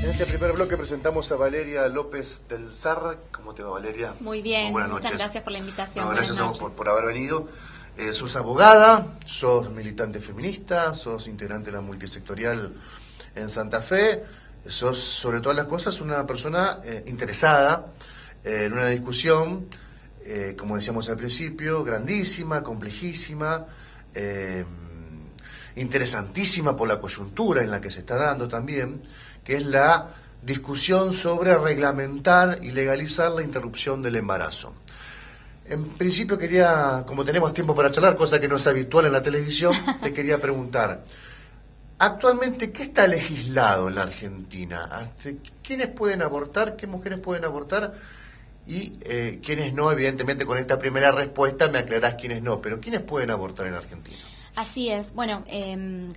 En este primer bloque presentamos a Valeria López del Zarra. ¿Cómo te va, Valeria? Muy bien, Muy buenas muchas noches. gracias por la invitación. No, Buenas gracias noches. por haber venido. Sos abogada, sos militante feminista, sos integrante de la multisectorial en Santa Fe, sos sobre todas las cosas una persona interesada en una discusión, como decíamos al principio, grandísima, complejísima, interesantísima por la coyuntura en la que se está dando también, que es la discusión sobre reglamentar y legalizar la interrupción del embarazo. En principio quería, como tenemos tiempo para charlar, cosa que no es habitual en la televisión, te quería preguntar, actualmente, ¿qué está legislado en la Argentina? ¿Quiénes pueden abortar? ¿Qué mujeres pueden abortar? Y quiénes no, evidentemente con esta primera respuesta me aclarás quiénes no, pero ¿quiénes pueden abortar en la Argentina? Así es. Bueno,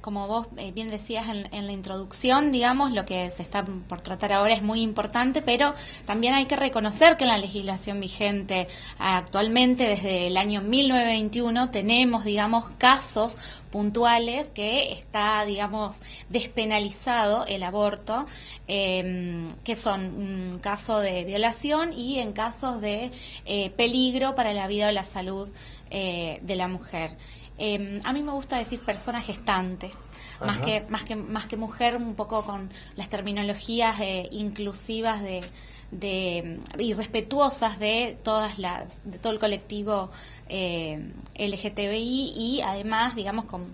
como vos bien decías en la introducción, digamos, lo que se está por tratar ahora es muy importante, pero también hay que reconocer que en la legislación vigente actualmente, desde el año 1921, tenemos, digamos, casos puntuales que está, digamos, despenalizado el aborto, que son un caso de violación y en casos de peligro para la vida o la salud de la mujer. A mí me gusta decir persona gestante, más que mujer, un poco con las terminologías inclusivas y respetuosas de de todo el colectivo LGTBI y además, digamos, con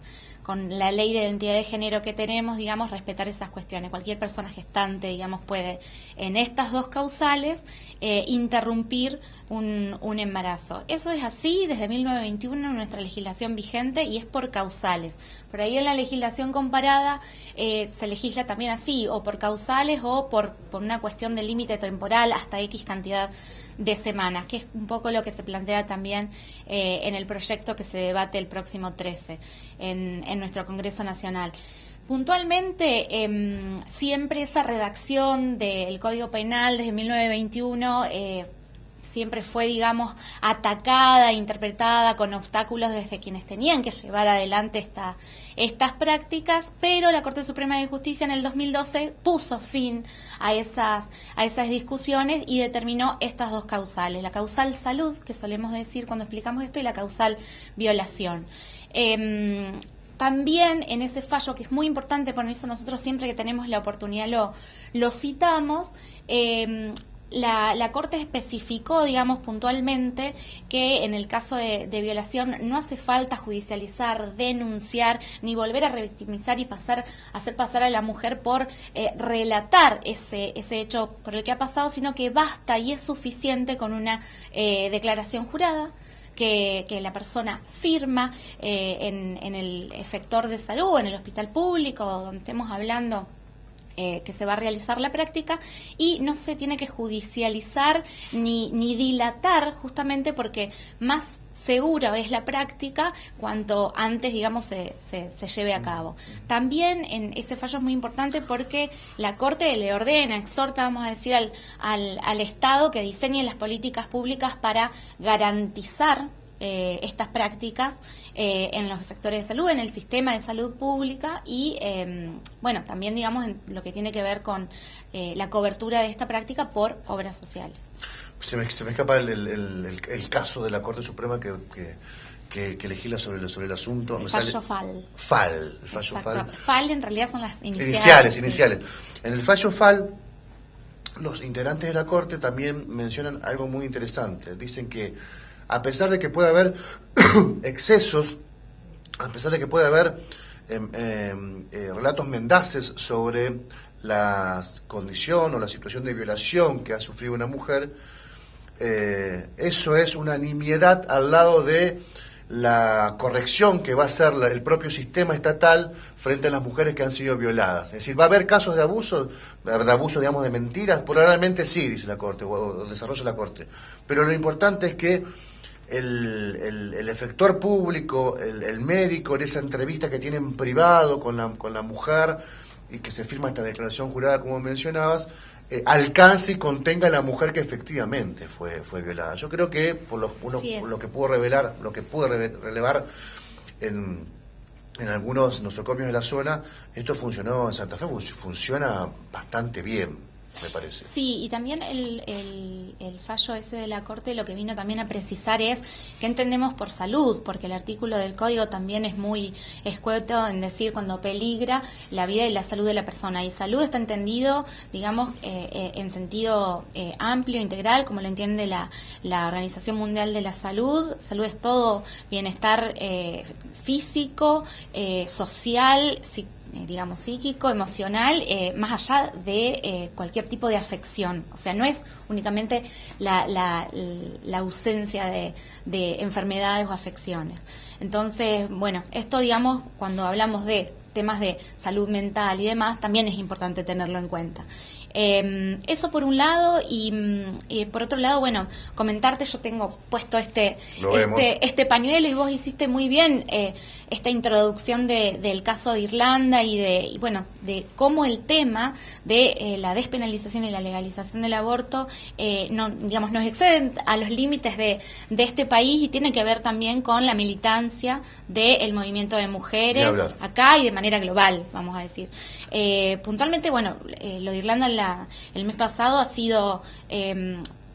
la ley de identidad de género que tenemos, digamos, respetar esas cuestiones. Cualquier persona gestante, digamos, puede en estas dos causales interrumpir un embarazo. Eso es así desde 1921 en nuestra legislación vigente y es por causales. Por ahí en la legislación comparada se legisla también así, o por causales o por una cuestión de límite temporal hasta X cantidad de semanas, que es un poco lo que se plantea también en el proyecto que se debate el próximo 13 en nuestro Congreso Nacional. Puntualmente, siempre esa redacción del Código Penal desde 1921 siempre fue, digamos, atacada, interpretada con obstáculos desde quienes tenían que llevar adelante estas prácticas, pero la Corte Suprema de Justicia en el 2012 puso fin a esas discusiones y determinó estas dos causales, la causal salud, que solemos decir cuando explicamos esto, y la causal violación. También en ese fallo, que es muy importante, por eso nosotros siempre que tenemos la oportunidad lo citamos, la Corte especificó, digamos, puntualmente que en el caso de violación no hace falta judicializar, denunciar, ni volver a revictimizar y hacer pasar a la mujer por relatar ese hecho por el que ha pasado, sino que basta y es suficiente con una declaración jurada que la persona firma en el efector de salud o en el hospital público donde estemos hablando que se va a realizar la práctica, y no se tiene que judicializar ni dilatar, justamente porque más segura es la práctica cuanto antes, digamos, se lleve a cabo. También en ese fallo es muy importante porque la Corte le ordena, exhorta, vamos a decir, al Estado que diseñe las políticas públicas para garantizar estas prácticas en los efectores de salud, en el sistema de salud pública y, bueno, también, digamos, en lo que tiene que ver con la cobertura de esta práctica por obras sociales. Se me escapa el caso de la Corte Suprema que legisla sobre el asunto. El fallo FAL. FAL. El fallo Exacto. FAL. FAL en realidad son las iniciales. Iniciales. En el fallo FAL, los integrantes de la Corte también mencionan algo muy interesante. Dicen que a pesar de que puede haber excesos, a pesar de que puede haber relatos mendaces sobre la condición o la situación de violación que ha sufrido una mujer, eso es una nimiedad al lado de la corrección que va a hacer el propio sistema estatal frente a las mujeres que han sido violadas. Es decir, ¿va a haber casos de abuso, digamos, de mentiras? Probablemente sí, dice la Corte, o desarrolla la Corte. Pero lo importante es que el efector público, el médico, en esa entrevista que tiene en privado con la mujer y que se firma esta declaración jurada, como mencionabas, alcance y contenga a la mujer que efectivamente fue violada. Yo creo que por lo que pudo relevar en en algunos nosocomios de la zona, esto funcionó en Santa Fe, funciona bastante bien, me parece. Sí, y también el fallo ese de la Corte lo que vino también a precisar es qué entendemos por salud, porque el artículo del Código también es muy escueto en decir cuando peligra la vida y la salud de la persona. Y salud está entendido, digamos, en sentido amplio, integral, como lo entiende la Organización Mundial de la Salud. Salud es todo bienestar físico, social, digamos, psíquico, emocional, más allá de cualquier tipo de afección. O sea, no es únicamente la ausencia de enfermedades o afecciones. Entonces, bueno, esto, digamos, cuando hablamos de temas de salud mental y demás, también es importante tenerlo en cuenta. Eso por un lado, y por otro lado, bueno, comentarte, yo tengo puesto este pañuelo y vos hiciste muy bien esta introducción del caso de Irlanda y bueno, de cómo el tema de la despenalización y la legalización del aborto no, digamos, nos exceden a los límites de este país y tiene que ver también con la militancia del movimiento de mujeres acá y de manera global, vamos a decir. Puntualmente, bueno, lo de Irlanda el mes pasado ha sido,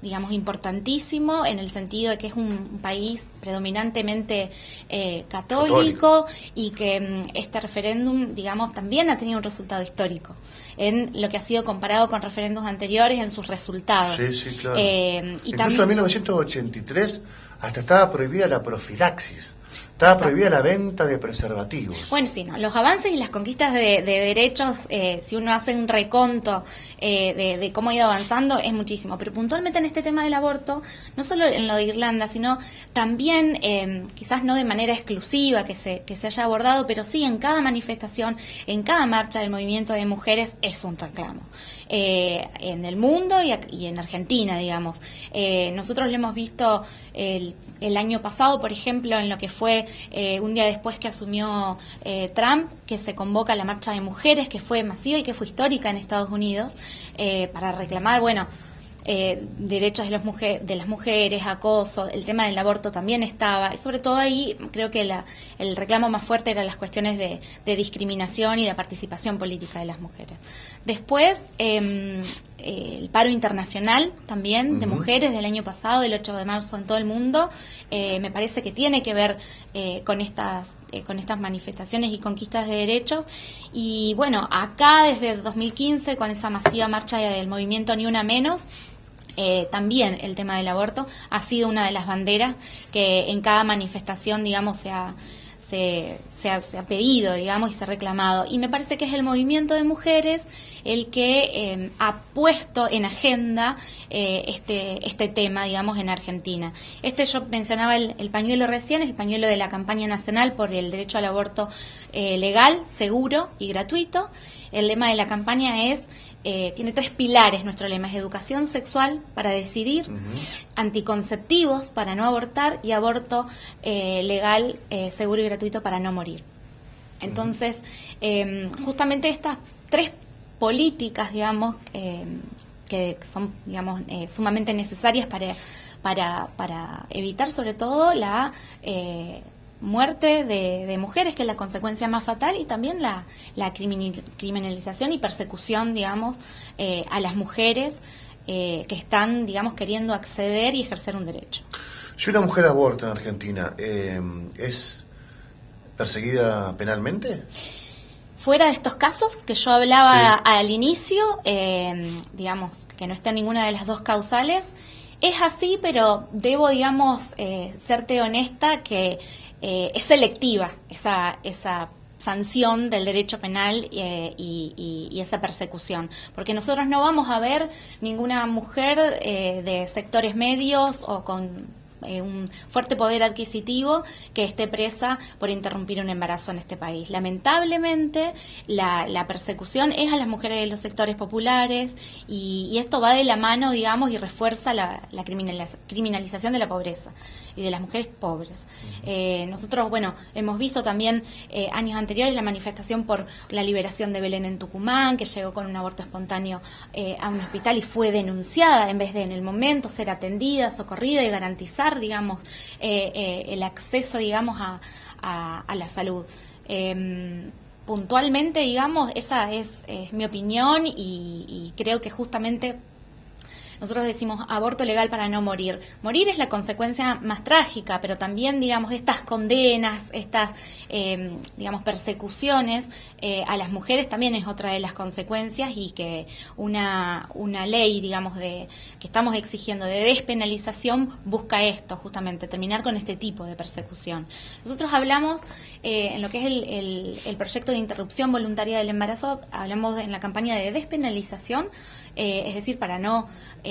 digamos, importantísimo en el sentido de que es un país predominantemente católico y que este referéndum, digamos, también ha tenido un resultado histórico en lo que ha sido comparado con referéndums anteriores en sus resultados. Sí, sí, claro. Incluso en 1983 hasta estaba prohibida la profilaxis. Estaba prohibida la venta de preservativos. Bueno, sí, no, los avances y las conquistas de derechos, si uno hace un reconto de cómo ha ido avanzando, es muchísimo. Pero puntualmente en este tema del aborto, no solo en lo de Irlanda, sino también, quizás no de manera exclusiva que se haya abordado, pero sí en cada manifestación, en cada marcha del movimiento de mujeres es un reclamo. En el mundo y en Argentina, digamos. Nosotros lo hemos visto el año pasado, por ejemplo, en lo que fue un día después que asumió Trump, que se convoca la marcha de mujeres, que fue masiva y que fue histórica en Estados Unidos, para reclamar, bueno, derechos de las mujeres, acoso, el tema del aborto también estaba, y sobre todo ahí creo que el reclamo más fuerte eran las cuestiones de discriminación y la participación política de las mujeres. Después, el paro internacional también de mujeres del año pasado, el 8 de marzo en todo el mundo, me parece que tiene que ver con estas manifestaciones y conquistas de derechos. Y bueno, acá desde 2015 con esa masiva marcha del movimiento Ni Una Menos, también el tema del aborto ha sido una de las banderas que en cada manifestación, digamos, se ha pedido, digamos, y se ha reclamado. Y me parece que es el movimiento de mujeres el que ha puesto en agenda este tema, digamos, en Argentina. Yo mencionaba el pañuelo recién, el pañuelo de la campaña nacional por el derecho al aborto legal, seguro y gratuito. El lema de la campaña tiene 3 pilares. Nuestro lema es educación sexual para decidir, anticonceptivos para no abortar y aborto legal, seguro y gratuito para no morir. Entonces, justamente estas 3 políticas, digamos, que son, digamos, sumamente necesarias para evitar sobre todo la muerte de mujeres, que es la consecuencia más fatal, y también la criminalización y persecución, digamos, a las mujeres que están, digamos, queriendo acceder y ejercer un derecho. Si una mujer aborta en Argentina, ¿es perseguida penalmente? Fuera de estos casos que yo hablaba al inicio, digamos, que no está en ninguna de las 2 causales, es así, pero debo, digamos, serte honesta que es selectiva esa sanción del derecho penal y esa persecución, porque nosotros no vamos a ver ninguna mujer de sectores medios o con un fuerte poder adquisitivo que esté presa por interrumpir un embarazo en este país. Lamentablemente, la persecución es a las mujeres de los sectores populares y esto va de la mano, digamos, y refuerza la criminalización de la pobreza y de las mujeres pobres. Nosotros, bueno, hemos visto también años anteriores la manifestación por la liberación de Belén en Tucumán, que llegó con un aborto espontáneo a un hospital y fue denunciada en vez de en el momento ser atendida, socorrida y garantizar, digamos, el acceso, digamos, a la salud. Puntualmente, digamos, esa es mi opinión y creo que justamente nosotros decimos aborto legal para no morir. Morir es la consecuencia más trágica, pero también, digamos, estas condenas, estas, digamos, persecuciones a las mujeres también es otra de las consecuencias y que una ley, digamos, que estamos exigiendo de despenalización busca esto, justamente, terminar con este tipo de persecución. Nosotros hablamos en lo que es el proyecto de interrupción voluntaria del embarazo, hablamos en la campaña de despenalización, es decir, para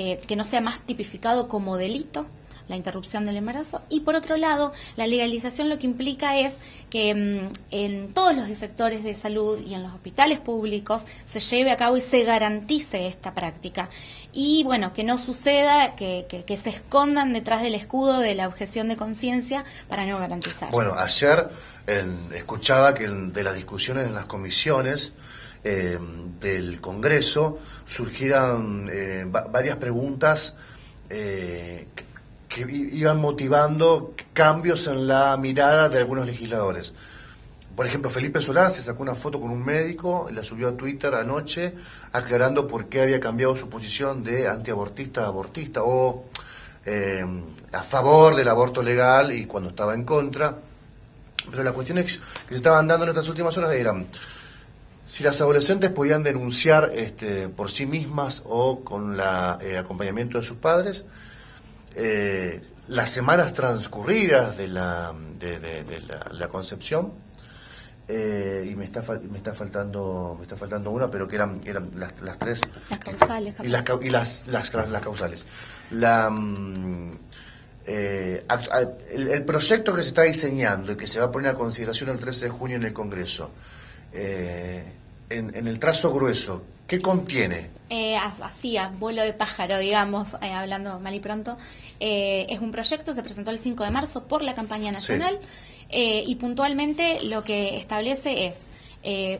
que no sea más tipificado como delito la interrupción del embarazo, y por otro lado, la legalización lo que implica es que en todos los efectores de salud y en los hospitales públicos se lleve a cabo y se garantice esta práctica. Y bueno, que no suceda que se escondan detrás del escudo de la objeción de conciencia para no garantizar. Bueno, ayer escuchaba que de las discusiones en las comisiones del Congreso surgieran varias preguntas que iban motivando cambios en la mirada de algunos legisladores. Por ejemplo, Felipe Solá se sacó una foto con un médico y la subió a Twitter anoche aclarando por qué había cambiado su posición de antiabortista a abortista o a favor del aborto legal y cuando estaba en contra. Pero las cuestiones que se estaban dando en estas últimas horas eran si las adolescentes podían denunciar por sí mismas o con el acompañamiento de sus padres, las semanas transcurridas de la concepción, y me está faltando una, pero que eran las tres, las causales, y las causales. El proyecto que se está diseñando y que se va a poner a consideración el 13 de junio en el Congreso, en el trazo grueso, ¿qué contiene? Así, a vuelo de pájaro, digamos, hablando mal y pronto, es un proyecto, se presentó el 5 de marzo por la campaña nacional, sí. Y puntualmente lo que establece es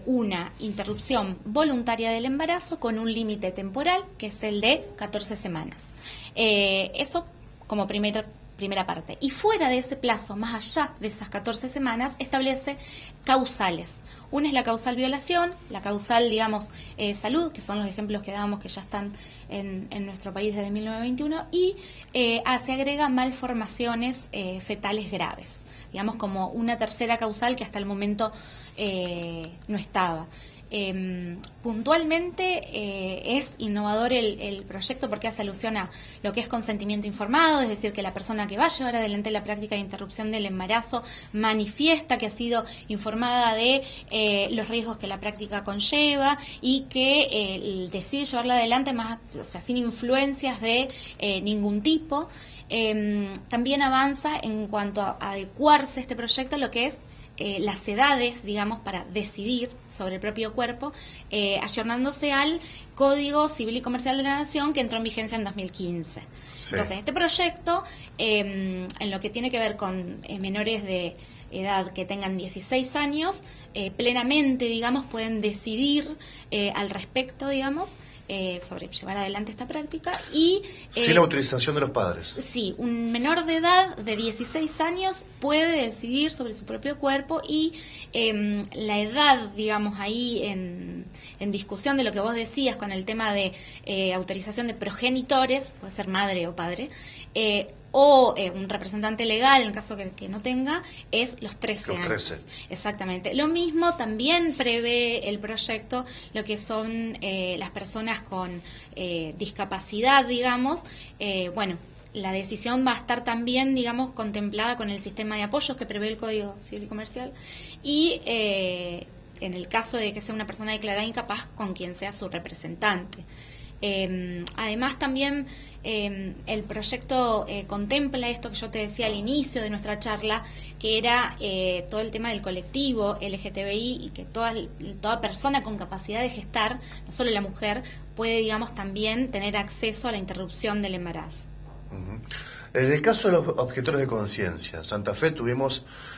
una interrupción voluntaria del embarazo con un límite temporal, que es el de 14 semanas. Eso como primera parte. Y fuera de ese plazo, más allá de esas 14 semanas, establece causales. Una es la causal violación, la causal, digamos, salud, que son los ejemplos que dábamos que ya están en nuestro país desde 1921, y se agrega malformaciones fetales graves, digamos, como una tercera causal que hasta el momento no estaba. Puntualmente es innovador el proyecto porque hace alusión a lo que es consentimiento informado, es decir, que la persona que va a llevar adelante la práctica de interrupción del embarazo manifiesta que ha sido informada de los riesgos que la práctica conlleva y que decide llevarla adelante más, o sea, sin influencias de ningún tipo. También avanza en cuanto a adecuarse este proyecto a lo que es las edades, digamos, para decidir sobre el propio cuerpo, ayornándose al Código Civil y Comercial de la Nación, que entró en vigencia en 2015. Sí. Entonces, este proyecto, en lo que tiene que ver con menores de edad que tengan 16 años, plenamente, digamos, pueden decidir al respecto, digamos, sobre llevar adelante esta práctica y... sin la autorización de los padres. Sí, un menor de edad de 16 años puede decidir sobre su propio cuerpo y la edad, digamos, ahí en discusión de lo que vos decías con el tema de autorización de progenitores, puede ser madre o padre, o un representante legal, en el caso que no tenga, es los 13 años. 13. Exactamente. Lo mismo también prevé el proyecto lo que son las personas con discapacidad, digamos. Bueno, la decisión va a estar también, digamos, contemplada con el sistema de apoyos que prevé el Código Civil y Comercial y en el caso de que sea una persona declarada incapaz, con quien sea su representante. Además también el proyecto contempla esto que yo te decía al inicio de nuestra charla, que era todo el tema del colectivo LGTBI y que toda persona con capacidad de gestar, no solo la mujer, puede, digamos, también tener acceso a la interrupción del embarazo. Uh-huh. En el caso de los objetores de conciencia, Santa Fe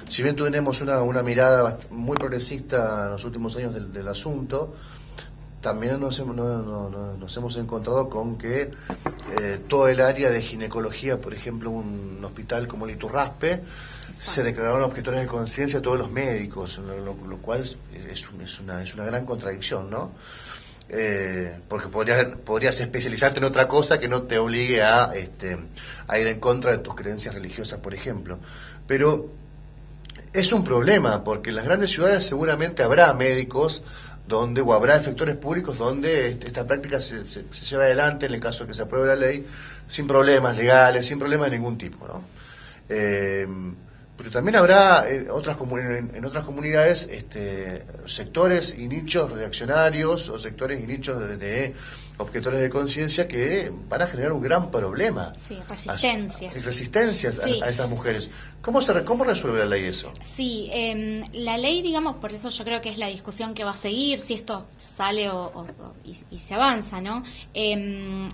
si bien tuvimos una mirada muy progresista en los últimos años del asunto, también nos hemos encontrado con que todo el área de ginecología, por ejemplo, un hospital como el Iturraspe, se declararon objetores de conciencia a todos los médicos, lo cual es una gran contradicción, ¿no? Porque podrías especializarte en otra cosa que no te obligue a ir en contra de tus creencias religiosas, por ejemplo. Pero es un problema, porque en las grandes ciudades seguramente habrá médicos o habrá efectores públicos donde esta práctica se lleva adelante en el caso de que se apruebe la ley, sin problemas legales, sin problemas de ningún tipo, ¿no? Pero también habrá en otras comunidades sectores y nichos reaccionarios o sectores y nichos de objetores de conciencia que van a generar un gran problema. Sí, resistencias. Sí. A esas mujeres. ¿Cómo resuelve la ley eso? Sí, la ley, digamos, por eso yo creo que es la discusión que va a seguir, si esto sale y se avanza, ¿no? En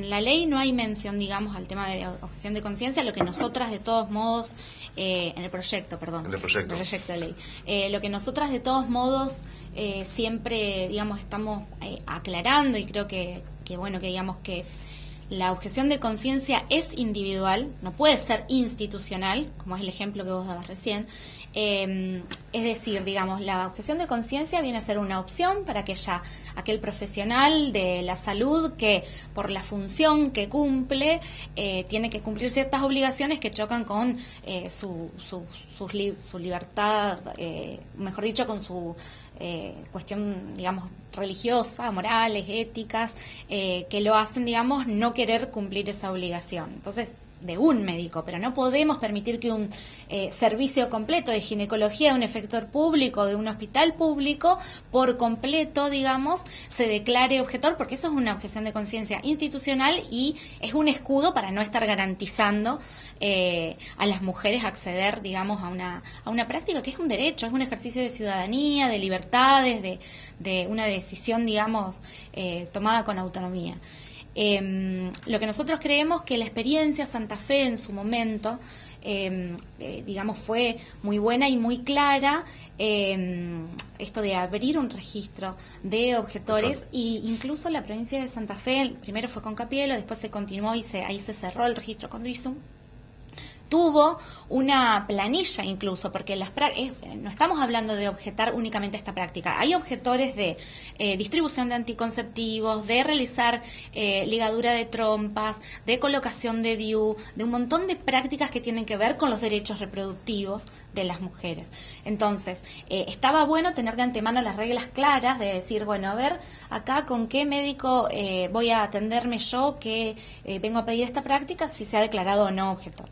la ley no hay mención, digamos, al tema de objeción de conciencia, lo que nosotras de todos modos, en el proyecto de ley, lo que nosotras de todos modos siempre, digamos, estamos aclarando, y creo que bueno, que digamos que la objeción de conciencia es individual, no puede ser institucional, como es el ejemplo que vos dabas recién. Es decir, digamos, la objeción de conciencia viene a ser una opción para aquel profesional de la salud que por la función que cumple tiene que cumplir ciertas obligaciones que chocan con su libertad, mejor dicho, con su cuestión, digamos, religiosa, morales, éticas, que lo hacen, digamos, no querer cumplir esa obligación. Entonces, de un médico, pero no podemos permitir que un servicio completo de ginecología de un efector público, de un hospital público, por completo, digamos, se declare objetor, porque eso es una objeción de conciencia institucional y es un escudo para no estar garantizando a las mujeres acceder, digamos, a una práctica que es un derecho, es un ejercicio de ciudadanía, de libertades, de una decisión, digamos, tomada con autonomía. Lo que nosotros creemos que la experiencia Santa Fe en su momento, digamos, fue muy buena y muy clara, esto de abrir un registro de objetores, y incluso la provincia de Santa Fe, primero fue con Capielo, después se continuó y ahí se cerró el registro con Drizum. Tuvo una planilla incluso, porque no estamos hablando de objetar únicamente esta práctica. Hay objetores de distribución de anticonceptivos, de realizar ligadura de trompas, de colocación de DIU, de un montón de prácticas que tienen que ver con los derechos reproductivos de las mujeres. Entonces, estaba bueno tener de antemano las reglas claras de decir, bueno, a ver, acá con qué médico voy a atenderme yo que vengo a pedir esta práctica, si se ha declarado o no objetor.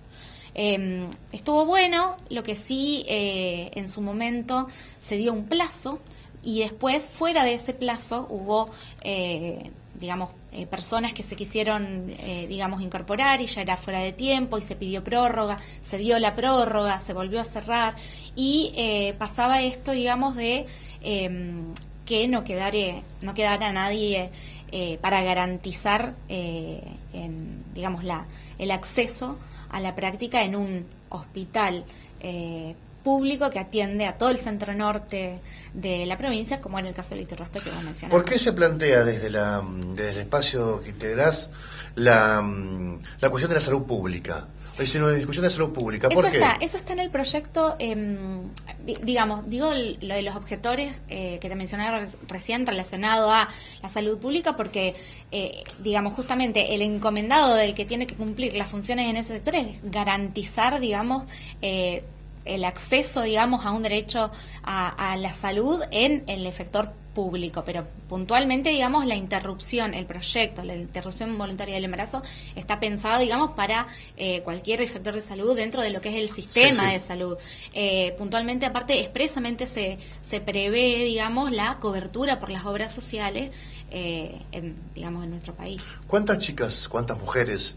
Estuvo bueno, lo que sí en su momento se dio un plazo, y después fuera de ese plazo hubo personas que se quisieron digamos incorporar y ya era fuera de tiempo y se pidió prórroga, se dio la prórroga, se volvió a cerrar y pasaba esto, digamos, de que no quedara nadie para garantizar digamos el acceso a la práctica en un hospital público que atiende a todo el centro norte de la provincia, como en el caso del Iturraspe que vos mencionaste. ¿Por qué se plantea desde el espacio que integrás la cuestión de la salud pública? Es decir, una discusión de salud pública. ¿Por qué? Eso está en el proyecto, digo lo de los objetores que te mencionaba recién relacionado a la salud pública, porque, digamos, justamente el encomendado del que tiene que cumplir las funciones en ese sector es garantizar, digamos, el acceso, digamos, a un derecho a la salud en el efector público, pero puntualmente, digamos, la interrupción, el proyecto, la interrupción voluntaria del embarazo está pensado, digamos, para cualquier efector de salud dentro de lo que es el sistema de salud. Puntualmente, aparte, expresamente se prevé, digamos, la cobertura por las obras sociales, en nuestro país. ¿Cuántas mujeres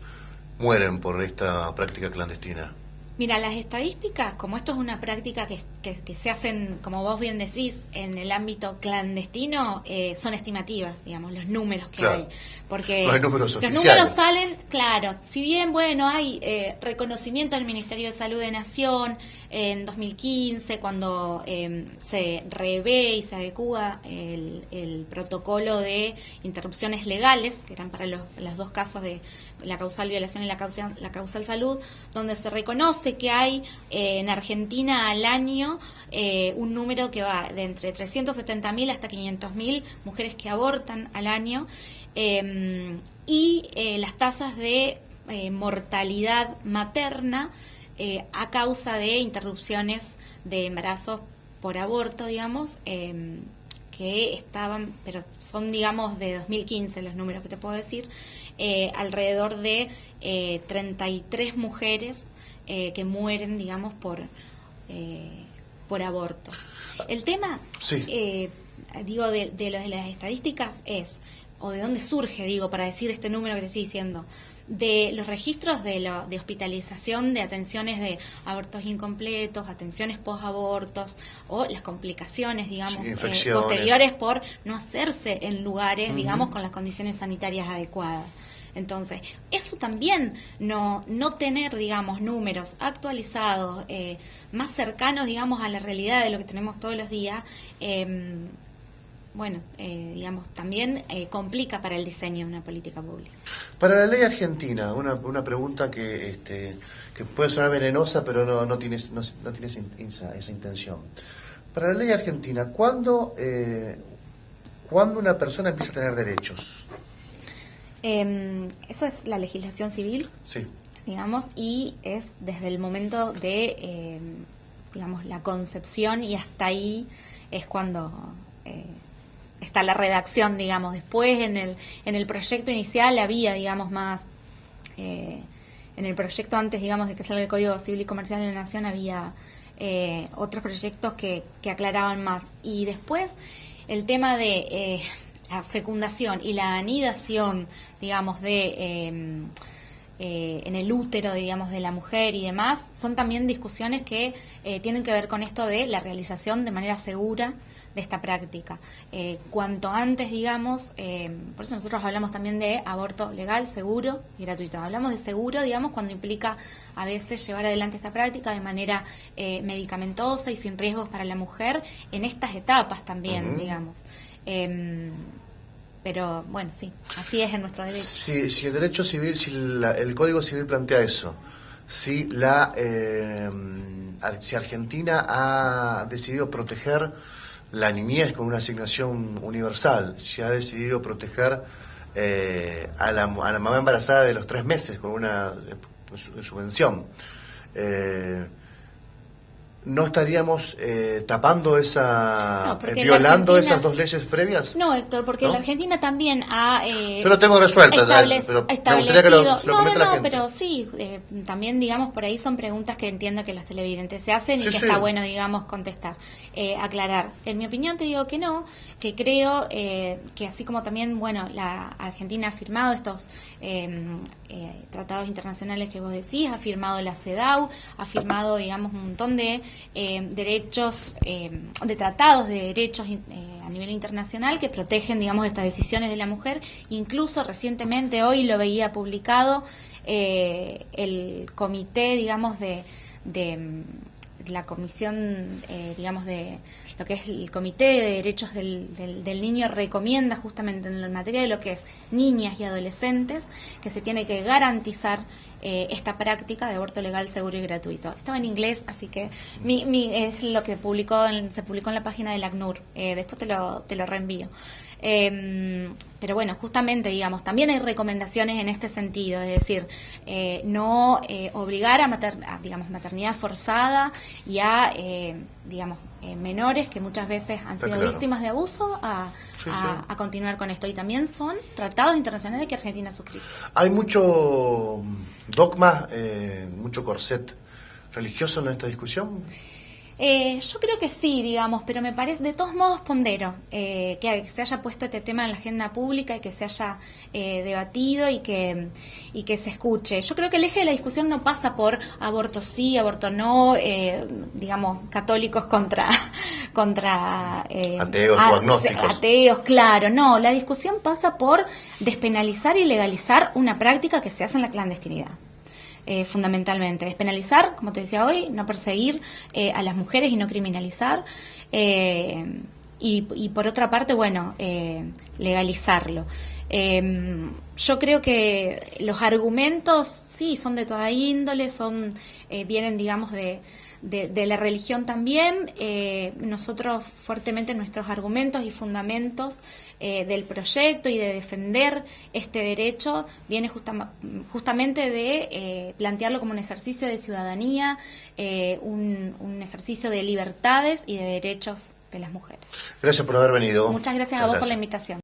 mueren por esta práctica clandestina? Mira, las estadísticas, como esto es una práctica que que se hacen, como vos bien decís, en el ámbito clandestino, son estimativas, digamos, los números que hay. Porque no hay números los oficiales. números salen, claro, si bien, bueno, hay reconocimiento del Ministerio de Salud de Nación en 2015, cuando se revé y se adecúa el protocolo de interrupciones legales, que eran para los dos casos de la causal violación y la causal salud, donde se reconoce que hay en Argentina al año un número que va de entre 370.000 hasta 500.000 mujeres que abortan al año, y las tasas de mortalidad materna a causa de interrupciones de embarazos por aborto, digamos, que estaban, pero son, digamos, de 2015 los números que te puedo decir, alrededor de 33 mujeres que mueren, digamos, por abortos. El tema, sí. digo, de lo de las estadísticas es, o de dónde surge, digo, para decir este número que te estoy diciendo, de los registros de hospitalización de atenciones de abortos incompletos, atenciones post-abortos o las complicaciones, digamos, posteriores por no hacerse en lugares, digamos, con las condiciones sanitarias adecuadas. Entonces, eso también, no tener, digamos, números actualizados, más cercanos, digamos, a la realidad de lo que tenemos todos los días, digamos, también complica para el diseño de una política pública. Para la ley argentina, una pregunta que puede sonar venenosa, pero no tiene esa intención. Para la ley argentina, ¿cuándo una persona empieza a tener derechos? Eso es la legislación civil, sí, digamos, y es desde el momento de, digamos, la concepción, y hasta ahí es cuando está la redacción, digamos. Después en el proyecto inicial había, digamos, más, en el proyecto antes, digamos, de que salga el Código Civil y Comercial de la Nación, había otros proyectos que aclaraban más. Y después el tema de la fecundación y la anidación, digamos, en el útero, digamos, de la mujer y demás, son también discusiones que tienen que ver con esto de la realización de manera segura de esta práctica. Cuanto antes, digamos, por eso nosotros hablamos también de aborto legal, seguro y gratuito. Hablamos de seguro, digamos, cuando implica a veces llevar adelante esta práctica de manera medicamentosa y sin riesgos para la mujer en estas etapas también, digamos. Pero bueno, sí, así es en nuestro derecho. Si el derecho civil, si el Código Civil plantea eso, si Argentina ha decidido proteger la niñez con una asignación universal, si ha decidido proteger a la mamá embarazada de los 3 meses con una subvención, ¿no estaríamos tapando violando esas 2 leyes previas? No, Héctor, porque la Argentina también ha yo lo tengo resuelto, pero establecido, que lo comente la gente. Pero sí, también, digamos, por ahí son preguntas que entiendo que los televidentes se hacen y que está bueno, digamos, contestar, aclarar. En mi opinión te digo que no, que creo que así como también, bueno, la Argentina ha firmado estos tratados internacionales que vos decís, ha firmado la CEDAW, ha firmado, digamos, un montón de derechos, de tratados de derechos a nivel internacional que protegen, digamos, estas decisiones de la mujer. Incluso recientemente, hoy lo veía publicado, el comité, digamos, de la comisión, digamos, de lo que es el Comité de Derechos del Niño, recomienda justamente en materia de lo que es niñas y adolescentes que se tiene que garantizar esta práctica de aborto legal, seguro y gratuito. Estaba en inglés, así que es lo que se publicó en la página del ACNUR. Después te lo reenvío. Pero bueno, justamente, digamos, también hay recomendaciones en este sentido, es decir, no obligar a digamos, maternidad forzada y a, digamos, menores que muchas veces han sido víctimas de abuso a continuar con esto. Y también son tratados internacionales que Argentina ha suscrito. Hay mucho dogma, mucho corset religioso en esta discusión. Yo creo que sí, digamos, pero me parece, de todos modos pondero que se haya puesto este tema en la agenda pública y que se haya debatido y que se escuche. Yo creo que el eje de la discusión no pasa por aborto sí, aborto no, digamos, católicos contra ateos o agnósticos. Ateos, claro, no, la discusión pasa por despenalizar y legalizar una práctica que se hace en la clandestinidad. Fundamentalmente, despenalizar, como te decía hoy, no perseguir a las mujeres y no criminalizar, y por otra parte, bueno, legalizarlo. Yo creo que los argumentos, sí, son de toda índole, vienen, digamos, de la religión también. Nosotros fuertemente nuestros argumentos y fundamentos del proyecto y de defender este derecho viene justamente de plantearlo como un ejercicio de ciudadanía, un ejercicio de libertades y de derechos de las mujeres. Gracias por haber venido. Muchas gracias a vos por la invitación.